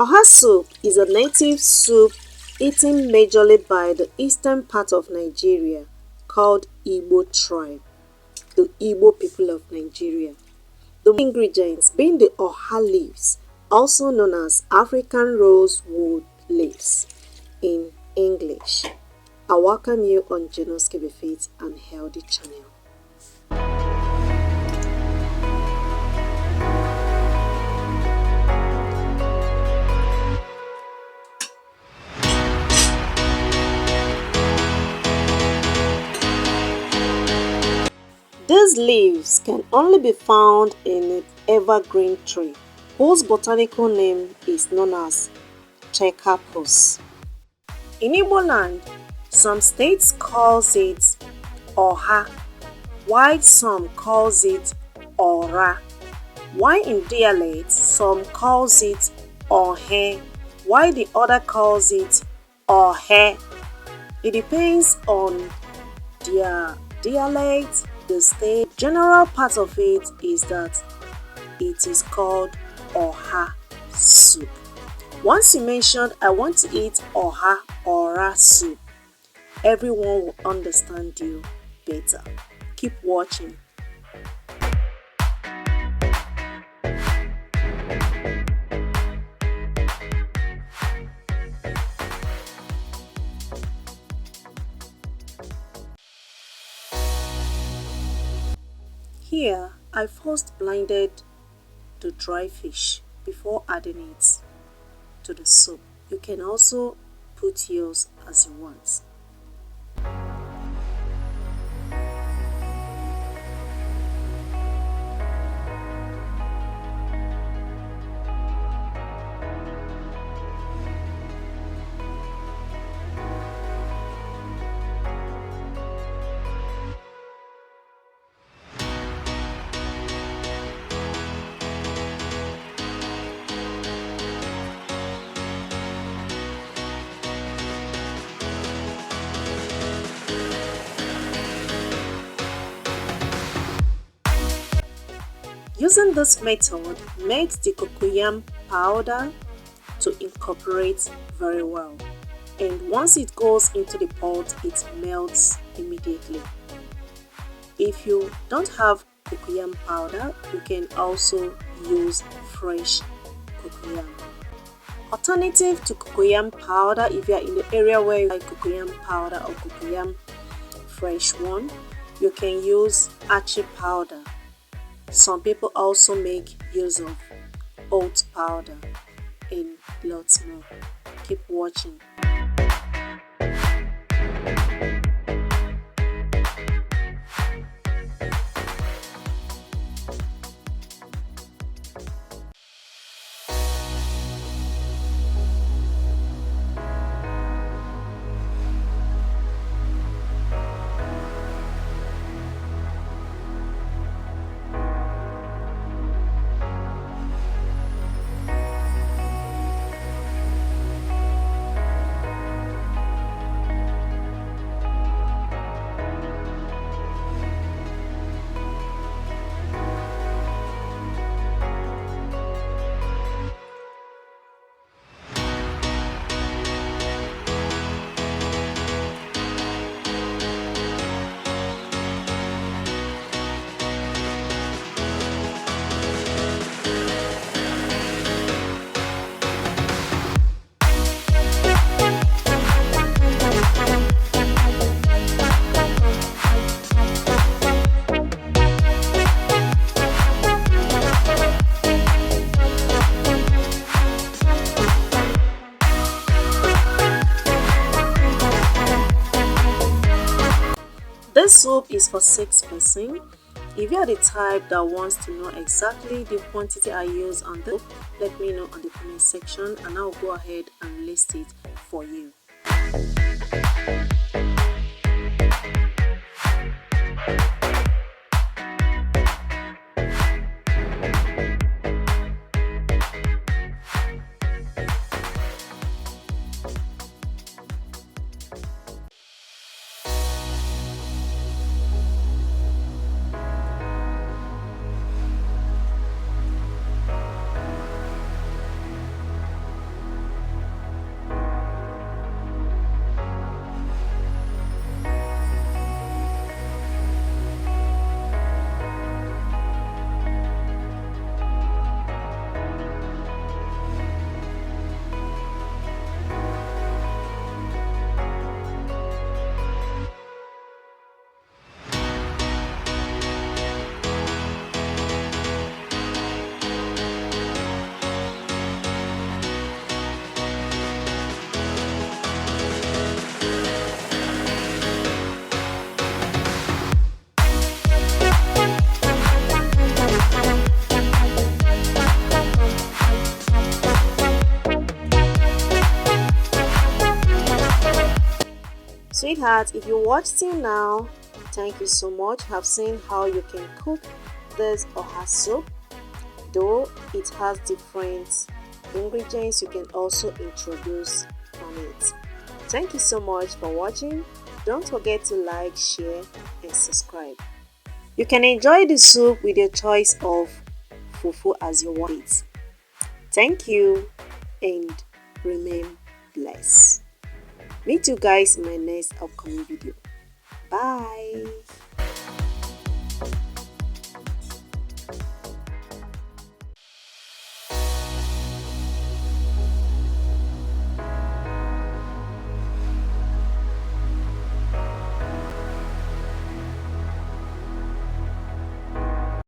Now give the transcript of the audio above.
Ora soup is a native soup eaten majorly by the eastern part of Nigeria called Igbo tribe, the Igbo people of Nigeria. The main ingredients being the oha leaves, also known as African rosewood leaves in English. I welcome you on Genoske Fit and Healthy channel. These leaves can only be found in an evergreen tree, whose botanical name is known as Kpomo. In Igboland, some states calls it oha, while some calls it ora, while in dialect some calls it ohe, while the other calls it ohe. It depends on their dialect. The state general part of it is that it is called Ora Soup. Once you mentioned I want to eat Ora Soup, everyone will understand you better. Keep watching. Here, I first blended the dry fish before adding it to the soup. You can also put yours as you want. Using this method makes the cocoyam powder to incorporate very well, and once it goes into the pot, it melts immediately. If you don't have cocoyam powder, you can also use fresh cocoyam. Alternative to cocoyam powder, if you are in the area where you like cocoyam powder or cocoyam fresh one, you can use achi powder. Some people also make use of oat powder and lots more. Keep watching. This soup is for 6 persons. If you are the type that wants to know exactly the quantity I use on the soup, let me know on the comment section and I'll go ahead and list it for you. Sweetheart, if you watched till now, thank you so much. Have seen how you can cook this Ora soup. Though it has different ingredients, you can also introduce on it. Thank you so much for watching. Don't forget to like, share and subscribe. You can enjoy the soup with your choice of fufu as you want it. Thank you and remain blessed. Meet you guys in my next upcoming video. Bye.